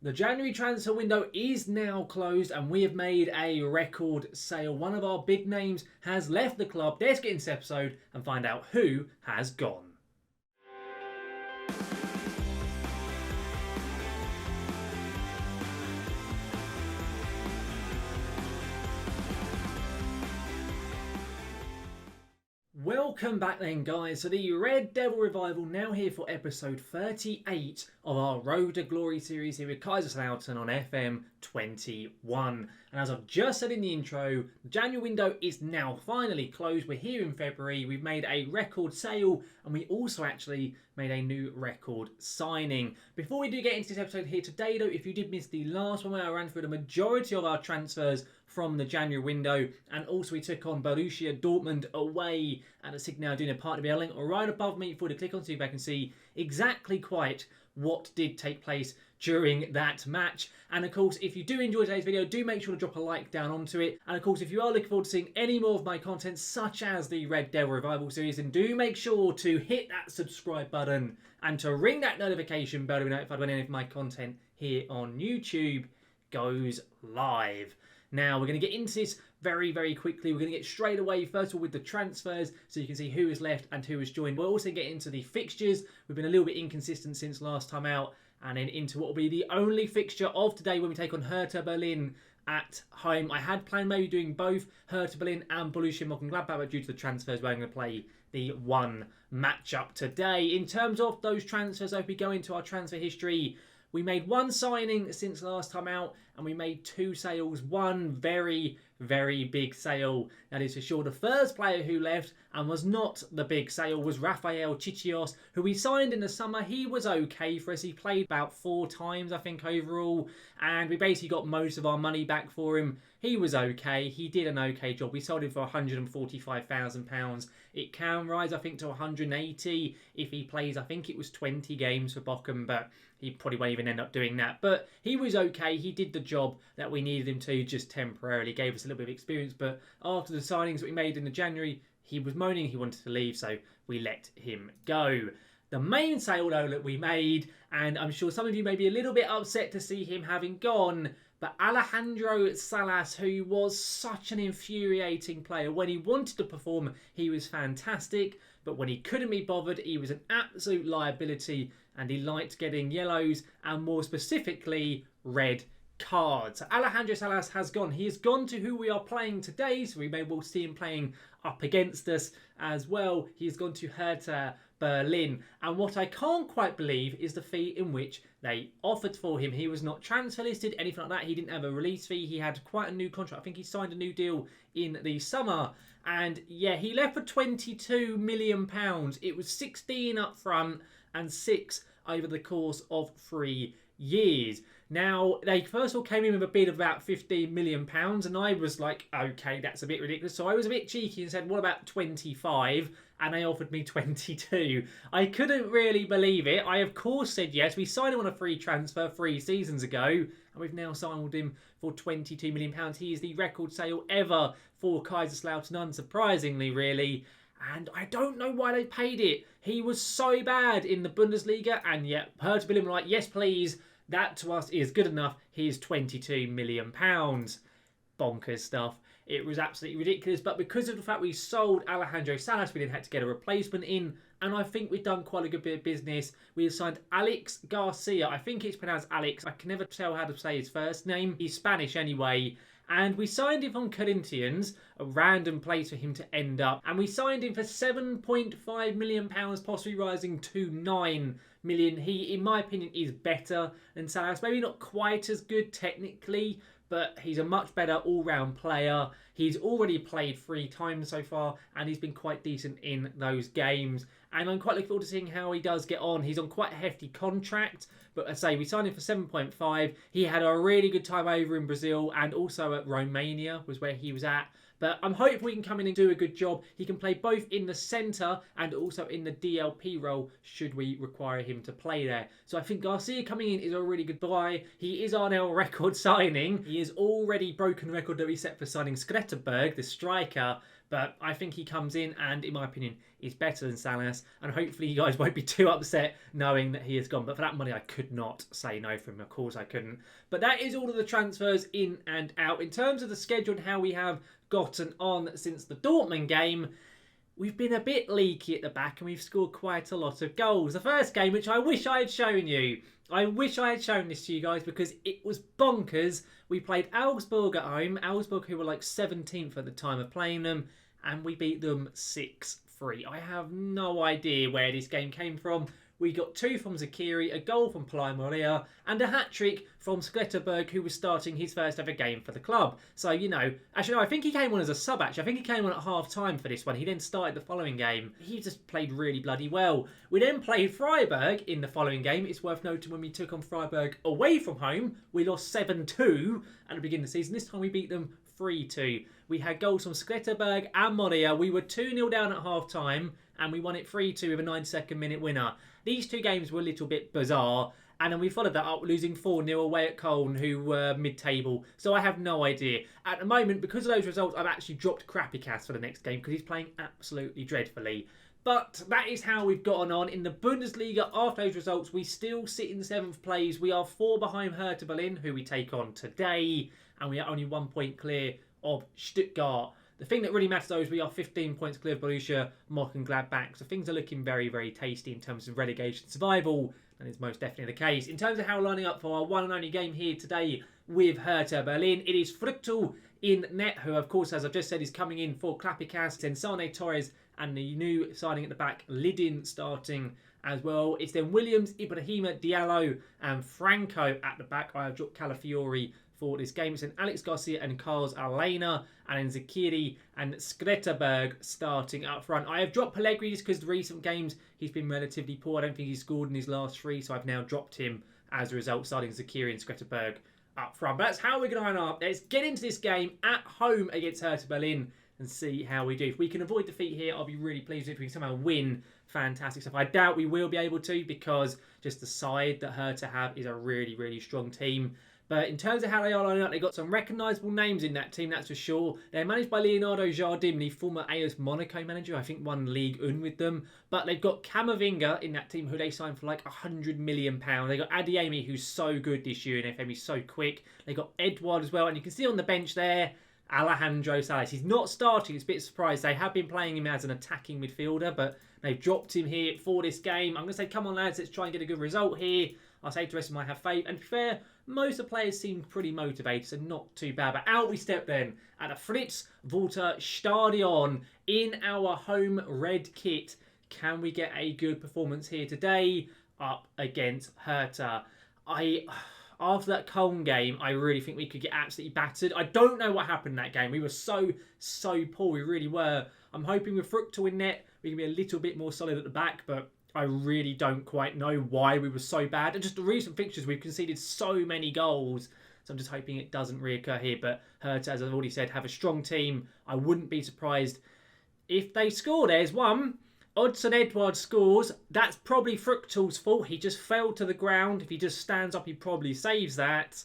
The January transfer window is now closed and we have made a record sale. One of our big names has left the club. Let's get into this episode and find out who has gone. Welcome back then, guys. So the Red Devil Revival now here for episode 38 of our Road to Glory series here with Kaiserslautern on FM21. And as I've just said in the intro, the January window is now finally closed. We're here in February. We've made a record sale and we also actually made a new record signing. Before we do get into this episode here today though, if you did miss the last one where I ran through the majority of our transfers from the January window, and also we took on Borussia Dortmund away at the Signal Iduna Park to be a link right above me for you to click on so you can see exactly quite what did take place during that match. And of course, if you do enjoy today's video, do make sure to drop a like down onto it. And of course, if you are looking forward to seeing any more of my content, such as the Red Devil Revival series, then do make sure to hit that subscribe button and to ring that notification bell to be notified when any of my content here on YouTube goes live. Now, we're going to get into this very, very quickly. We're going to get straight away, first of all, with the transfers, so you can see who has left and who has joined. We'll also get into the fixtures. We've been a little bit inconsistent since last time out, and then into what will be the only fixture of today when we take on Hertha Berlin at home. I had planned maybe doing both Hertha Berlin and Borussia Mönchengladbach, but due to the transfers, we're going to play the one matchup today. In terms of those transfers, if we go into our transfer history, we made one signing since last time out, and we made two sales. One very, very big sale, that is for sure. The first player who left and was not the big sale was Rafael Chichios, who we signed in the summer. He was okay for us. He played about 4 times, I think, overall, and we basically got most of our money back for him. He was okay. He did an okay job. We sold him for £145,000. It can rise, I think, to 180 if he plays. I think it was 20 games for Bochum, but he probably won't even end up doing that. But he was okay. He did the job that we needed him to, just temporarily. Gave us a little bit of experience. But after the signings that we made in the January, he was moaning he wanted to leave, so we let him go. The main sale, though, that we made, and I'm sure some of you may be a little bit upset to see him having gone, but Alejandro Salas, who was such an infuriating player. When he wanted to perform, he was fantastic, but when he couldn't be bothered, he was an absolute liability, and he liked getting yellows, and more specifically, red cards. So Alejandro Salas has gone. He has gone to who we are playing today, so we may well see him playing up against us as well. He has gone to Hertha Berlin, and what I can't quite believe is the fee in which they offered for him. He was not transfer listed, anything like that. He didn't have a release fee. He had quite a new contract. I think he signed a new deal in the summer, and yeah, he left for £22 million. It was 16 up front and 6 over the course of 3 years. Now, they first of all came in with a bid of about £15 million, and I was like, okay, that's a bit ridiculous. So I was a bit cheeky and said, what about 25? And they offered me 22. I couldn't really believe it. I, of course, said yes. We signed him on a free transfer 3 seasons ago, and we've now signed him for £22 million. He is the record sale ever for Kaiserslautern, unsurprisingly, really. And I don't know why they paid it. He was so bad in the Bundesliga, and yet Hertha Berlin were like, yes, please. That to us is good enough. Here's £22 million. Bonkers stuff. It was absolutely ridiculous. But because of the fact we sold Alejandro Salas, we then had to get a replacement in. And I think we've done quite a good bit of business. We have signed Alex Garcia. I think it's pronounced Alex. I can never tell how to say his first name. He's Spanish anyway. And we signed him from Corinthians, a random place for him to end up. And we signed him for £7.5 million, possibly rising to £9 million. He, in my opinion, is better than Salas. Maybe not quite as good technically, but he's a much better all-round player. He's already played 3 times so far, and he's been quite decent in those games. And I'm quite looking forward to seeing how he does get on. He's on quite a hefty contract, but I say we signed him for 7.5. He had a really good time over in Brazil, and also at Romania was where he was at. But I'm hoping we can come in and do a good job. He can play both in the centre and also in the DLP role should we require him to play there. So I think Garcia coming in is a really good buy. He is our now record signing. He has already broken the record that we set for signing Skretterberg, the striker. But I think he comes in and, in my opinion, is better than Salas. And hopefully you guys won't be too upset knowing that he has gone. But for that money, I could not say no for him. Of course I couldn't. But that is all of the transfers in and out. In terms of the schedule and how we have gotten on since the Dortmund game, we've been a bit leaky at the back and we've scored quite a lot of goals. The first game, which I wish I had shown you. I wish I had shown this to you guys because it was bonkers. We played Augsburg at home. Augsburg, who were like 17th at the time of playing them. And we beat them 6-3. I have no idea where this game came from. We got 2 from Zakiri, a goal from Playa Moria, and a hat-trick from Skletterberg, who was starting his first ever game for the club. So, you know, actually, no, I think he came on as a sub, actually. I think he came on at half-time for this one. He then started the following game. He just played really bloody well. We then played Freiburg in the following game. It's worth noting when we took on Freiburg away from home, we lost 7-2 at the beginning of the season. This time we beat them 3-2. We had goals from Skletterberg and Moria. We were 2-0 down at half-time, and we won it 3-2 with a 92nd minute winner. These 2 games were a little bit bizarre, and then we followed that up losing 4-0 away at Cologne, who were mid-table. So I have no idea. At the moment, because of those results, I've actually dropped Krapikas for the next game because he's playing absolutely dreadfully. But that is how we've gotten on. In the Bundesliga, after those results, we still sit in 7th place. We are 4 behind Hertha Berlin, who we take on today, and we are only 1 point clear of Stuttgart. The thing that really matters, though, is we are 15 points clear of Borussia, Mönchengladbach. So things are looking very, very tasty in terms of relegation survival, and it's most definitely the case. In terms of how we're lining up for our one and only game here today with Hertha Berlin, it is Früchtel in net, who, of course, as I've just said, is coming in for Krapikas, then Sane Torres, and the new signing at the back, Lidin, starting as well. It's then Williams, Ibrahima, Diallo, and Franco at the back. I have dropped Calafiori for this game. It's then Alex Garcia and Carlos Alena, and then Zakiri and Skretterberg starting up front. I have dropped Pellegrini just because the recent games he's been relatively poor. I don't think he's scored in his last 3, so I've now dropped him as a result, starting Zakiri and Skretterberg up front. But that's how we're going to line up. Let's get into this game at home against Hertha Berlin and see how we do. If we can avoid defeat here, I'll be really pleased. If we can somehow win, fantastic stuff. I doubt we will be able to because just the side that Hertha have is a really, really strong team. But in terms of how they are lining up, they've got some recognisable names in that team, that's for sure. They're managed by Leonardo Jardim, the former AS Monaco manager. I think won Ligue 1 with them. But they've got Camavinga in that team, who they signed for like £100 million. They've got Adeyemi, who's so good this year in FM. He's so quick. They've got Edouard as well. And you can see on the bench there, Alejandro Salas. He's not starting. It's a bit surprised. They have been playing him as an attacking midfielder, but they've dropped him here for this game. I'm going to say, come on, lads, let's try and get a good result here. I'll say to the rest of them, I have faith. And to be fair, most of the players seem pretty motivated, so not too bad. But out we step then at a Fritz Walter Stadion in our home red kit. Can we get a good performance here today up against Hertha? After that Köln game, I really think we could get absolutely battered. I don't know what happened in that game. We were so poor. We really were. I'm hoping with Früchtel in net, we can be a little bit more solid at the back, but I really don't quite know why we were so bad. And just the recent fixtures, we've conceded so many goals. So I'm just hoping it doesn't reoccur here. But Hertha, as I've already said, have a strong team. I wouldn't be surprised if they score. There's one. Odsonne Edouard scores. That's probably Früchtel's fault. He just fell to the ground. If he just stands up, he probably saves that.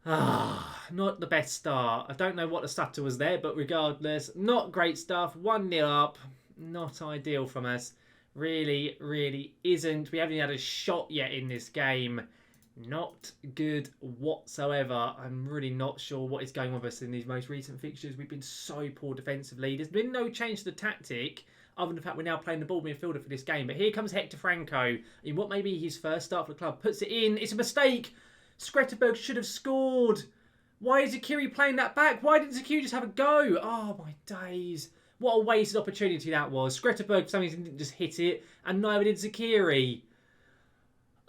Not the best start. I don't know what the stutter was there, but regardless, not great stuff. 1-0 up. Not ideal from us. Really, really isn't. We haven't had a shot yet in this game. Not good whatsoever. I'm really not sure what is going on with us in these most recent fixtures. We've been so poor defensively. There's been no change to the tactic, other than the fact we're now playing the ball midfielder for this game. But here comes Hector Franco in what may be his first start for the club. Puts it in. It's a mistake. Skretterberg should have scored. Why is Zakiri playing that back? Why didn't Zakiri just have a go? Oh, my days. What a wasted opportunity that was. Skretterberg, for some reason, didn't just hit it, and neither did Zakiri.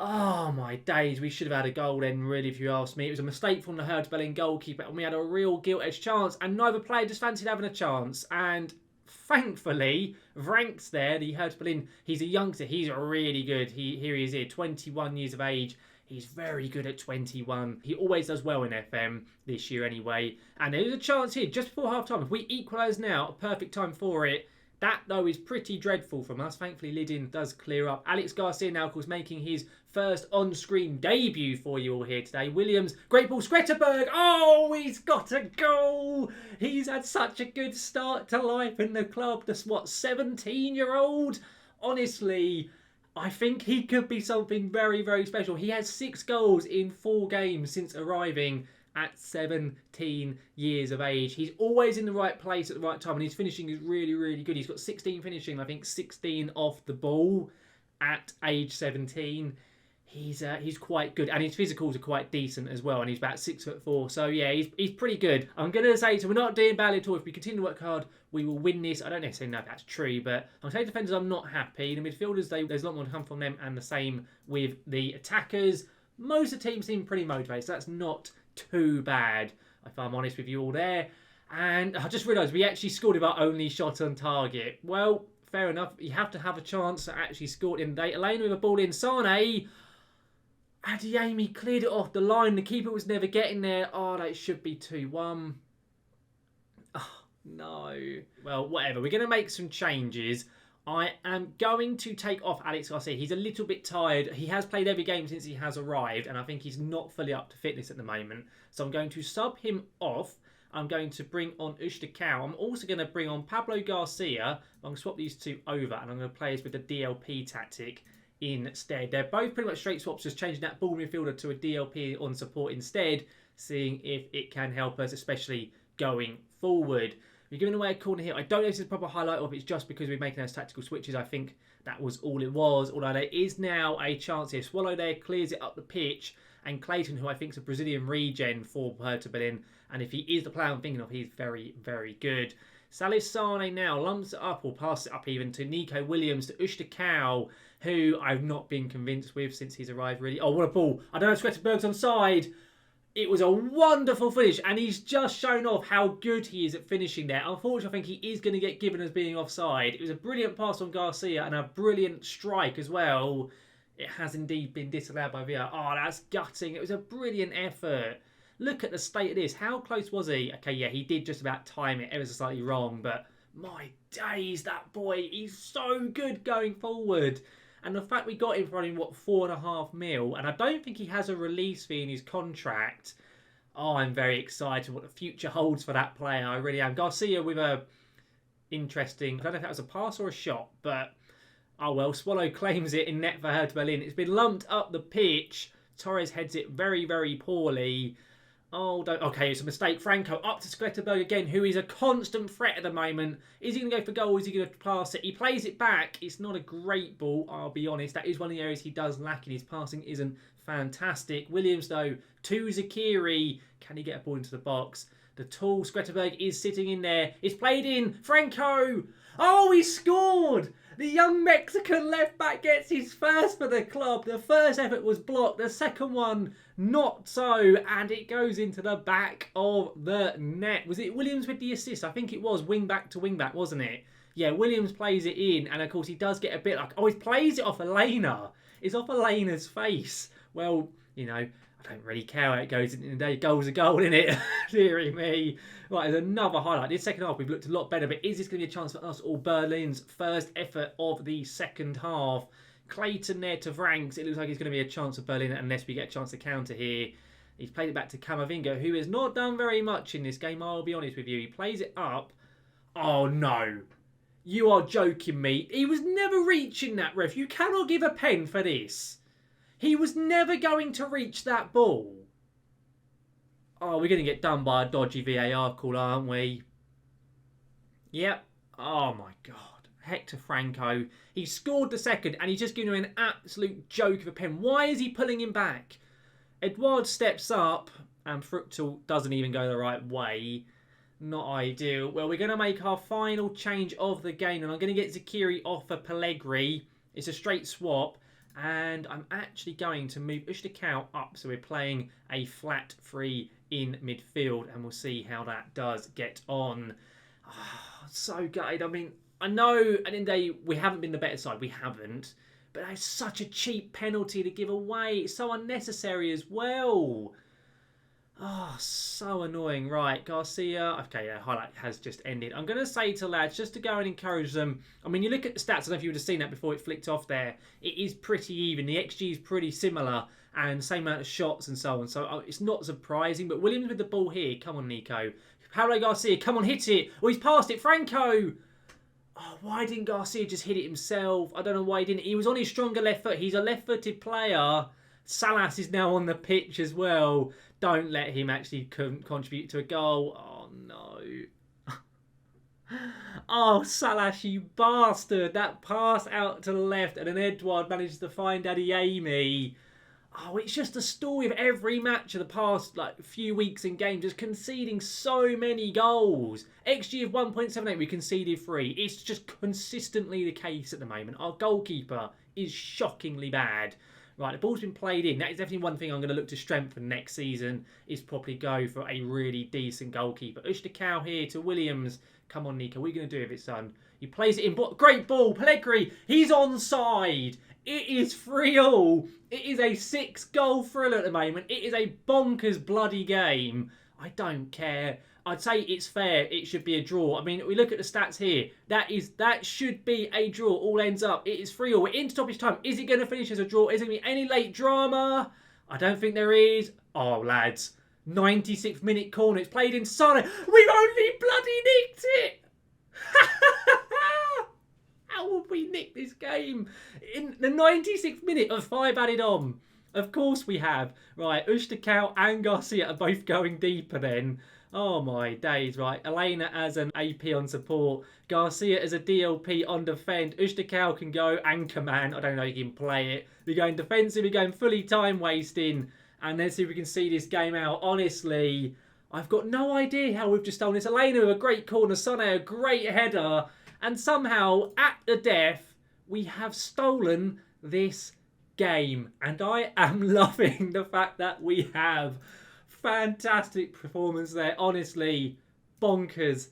Oh, my days. We should have had a goal then, really, if you ask me. It was a mistake from the Hertha Berlin goalkeeper, and we had a real gilt-edged chance, and neither player just fancied having a chance. And thankfully, Vranks there, the Hertha Berlin, he's a youngster. He's really good. Here he is here, 21 years of age. He's very good at 21. He always does well in FM this year anyway. And there's a chance here just before half-time. If we equalise now, a perfect time for it. That, though, is pretty dreadful from us. Thankfully, Lidin does clear up. Alex Garcia now, of course, making his first on-screen debut for you all here today. Williams, great ball, Skretterberg. Oh, he's got a goal. He's had such a good start to life in the club. This, 17-year-old? Honestly, I think he could be something very, very special. He has 6 goals in 4 games since arriving at 17 years of age. He's always in the right place at the right time, and his finishing is really, really good. He's got 16 finishing, I think 16 off the ball at age 17. He's quite good, and his physicals are quite decent as well, and he's about 6'4". So yeah, he's pretty good. I'm gonna say, so we're not doing badly at all. If we continue to work hard, we will win this. I don't necessarily know if that's true, but I'm saying defenders, I'm not happy. The midfielders, there's a lot more to come from them, and the same with the attackers. Most of the team seem pretty motivated, so that's not too bad, if I'm honest with you all there. And I just realised we actually scored with our only shot on target. Well, fair enough. You have to have a chance to actually score in the day. Elaine with a ball in. Sane. Adeyemi cleared it off the line. The keeper was never getting there. Oh, that should be 2-1. Oh, no. Well, whatever. We're going to make some changes. I am going to take off Alex Garcia. He's a little bit tired. He has played every game since he has arrived, and I think he's not fully up to fitness at the moment. So I'm going to sub him off. I'm going to bring on Cow. I'm also going to bring on Pablo Garcia. I'm going to swap these two over, and I'm going to play us with the DLP tactic instead. They're both pretty much straight swaps, just changing that ball midfielder to a DLP on support instead, seeing if it can help us, especially going forward. We're giving away a corner here. I don't know if this is a proper highlight or if it's just because we're making those tactical switches. I think that was all it was. Although there is now a chance here. Swallow there clears it up the pitch. And Clayton, who I think is a Brazilian regen for Hertha Berlin. And if he is the player I'm thinking of, he's very, very good. Salis Sane now lumps it up, or passes it up even, to Nico Williams, to Cow, who I've not been convinced with since he's arrived, really. Oh, what a ball. I don't know if Skretterberg's onside. It was a wonderful finish, and he's just shown off how good he is at finishing there. Unfortunately, I think he is going to get given as being offside. It was a brilliant pass from Garcia and a brilliant strike as well. It has indeed been disallowed by VR. Oh, that's gutting. It was a brilliant effort. Look at the state of this. How close was he? Okay, yeah, he did just about time it ever so slightly wrong, but my days, that boy, he's so good going forward. And the fact we got him for only, what, 4.5 mil, and I don't think he has a release fee in his contract. Oh, I'm very excited what the future holds for that player. I really am. Garcia with a interesting, I don't know if that was a pass or a shot, but oh well, Swallow claims it in net for Hertha Berlin. It's been lumped up the pitch. Torres heads it very, very poorly. Oh, don't. Okay, it's a mistake. Franco up to Skretterberg again, who is a constant threat at the moment. Is he going to go for goal? Is he going to pass it? He plays it back. It's not a great ball, I'll be honest. That is one of the areas he does lack in. His passing isn't fantastic. Williams, though, to Zakiri. Can he get a ball into the box? The tall Skretterberg is sitting in there. It's played in. Franco. Oh, he scored. The young Mexican left-back gets his first for the club. The first effort was blocked. The second one, not so. And it goes into the back of the net. Was it Williams with the assist? I think it was wing-back to wing-back, wasn't it? Yeah, Williams plays it in. And, of course, he does get a bit like... Oh, he plays it off Elena. It's off Elena's face. Well, you know... I don't really care how it goes in the day. Goal's a goal, isn't it? Deary me. Right, there's another highlight. This second half, we've looked a lot better, but is this going to be a chance for us or Berlin's first effort of the second half? Clayton there to Franks. It looks like it's going to be a chance for Berlin unless we get a chance to counter here. He's played it back to Camavinga, who has not done very much in this game, I'll be honest with you. He plays it up. Oh, no. You are joking me. He was never reaching that, ref. You cannot give a pen for this. He was never going to reach that ball. Oh, we're going to get done by a dodgy VAR call, aren't we? Yep. Oh, my God. Hector Franco. He scored the second, and he's just giving him an absolute joke of a pen. Why is he pulling him back? Edouard steps up, and Fructal doesn't even go the right way. Not ideal. Well, we're going to make our final change of the game, and I'm going to get Zakiri off for Pellegrini. It's a straight swap. And I'm actually going to move Cow up. So we're playing a flat 3 in midfield. And we'll see how that does get on. Oh, so gutted. I mean, I know at the end of the day, we haven't been the better side. We haven't. But that's such a cheap penalty to give away. It's so unnecessary as well. Oh, so annoying. Right, Garcia. Okay, yeah, highlight has just ended. I'm going to say to lads, just to go and encourage them. I mean, you look at the stats. I don't know if you would have seen that before it flicked off there. It is pretty even. The XG is pretty similar. And same amount of shots and so on. So it's not surprising. But Williams with the ball here. Come on, Nico. Paulo Garcia, come on, hit it. Oh, he's passed it. Franco. Oh, why didn't Garcia just hit it himself? I don't know why he didn't. He was on his stronger left foot. He's a left-footed player. Salas is now on the pitch as well. Don't let him actually contribute to a goal. Oh, no. Oh, Salas, you bastard. That pass out to the left and then Edouard manages to find Adeyemi. Oh, it's just a story of every match of the past few weeks in games, just conceding so many goals. XG of 1.78, we conceded 3. It's just consistently the case at the moment. Our goalkeeper is shockingly bad. Right, the ball's been played in. That is definitely one thing I'm going to look to strengthen next season, is probably go for a really decent goalkeeper. Ustakau here to Williams. Come on, Nico. What are you going to do with it, son? He plays it in. Great ball. Pellegrini. He's onside. It is 3-3. It is a 6-goal thriller at the moment. It is a bonkers bloody game. I don't care. I'd say it's fair. It should be a draw. I mean, we look at the stats here. That should be a draw. All ends up. It is 3-3. We're into stoppage time. Is it going to finish as a draw? Is there going to be any late drama? I don't think there is. Oh, lads. 96th minute corner. It's played in Sane. We've only bloody nicked it. How would we nick this game? In the 96th minute of 5 added on. Of course we have. Right, Ustakau and Garcia are both going deeper then. Oh my days, right. Elena as an AP on support. Garcia as a DLP on defend. Ustakau can go anchor man. I don't know if he can play it. We're going defensive. We're going fully time wasting. And let's see if we can see this game out. Honestly, I've got no idea how we've just stolen this. Elena with a great corner. Sane a great header. And somehow, at the death, we have stolen this game. And I am loving the fact that we have. Fantastic performance there. Honestly, bonkers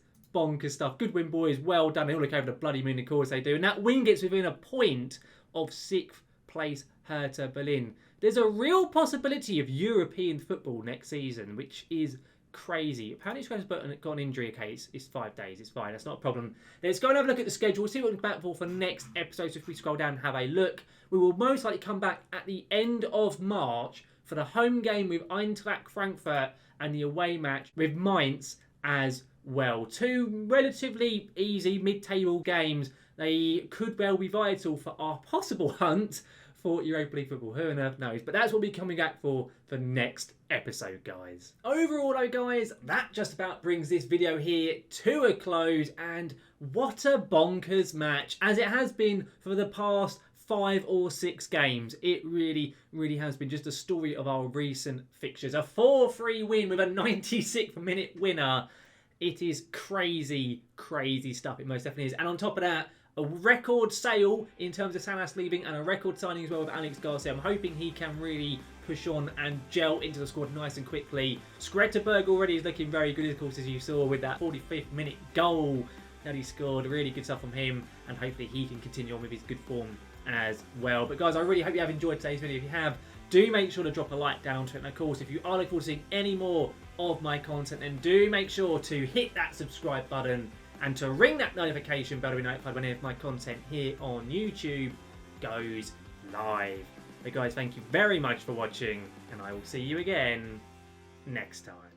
stuff. Good win, boys. Well done. They all look over the bloody moon, of course they do. And that win gets within a point of 6th place Hertha Berlin. There's a real possibility of European football next season, which is crazy. Apparently Scrap's got an injury. Okay, it's 5 days. It's fine. That's not a problem. Let's go and have a look at the schedule. We'll see what we're back for next episode. So if we scroll down and have a look, we will most likely come back at the end of March for the home game with Eintracht Frankfurt and the away match with Mainz as well. 2 relatively easy mid-table games. They could well be vital for our possible hunt for Europa League football. Who on earth knows? But that's what we'll be coming back for next episode, guys. Overall, though, guys, that just about brings this video here to a close. And what a bonkers match, as it has been for the past 5 or 6 games. It really has been just a story of our recent fixtures. A 4-3 win with a 96th minute winner. It is crazy stuff. It most definitely is. And on top of that, a record sale in terms of Salas leaving and a record signing as well with Alex Garcia. I'm hoping he can really push on and gel into the squad nice and quickly. Skretterberg already is looking very good, of course, as you saw with that 45th minute goal that he scored. Really good stuff from him, and hopefully he can continue on with his good form as well. But guys, I really hope you have enjoyed today's video. If you have, do make sure to drop a like down to it. And of course, if you are looking forward to seeing any more of my content, then do make sure to hit that subscribe button and to ring that notification bell to be notified whenever my content here on YouTube goes live. But guys, thank you very much for watching, and I will see you again next time.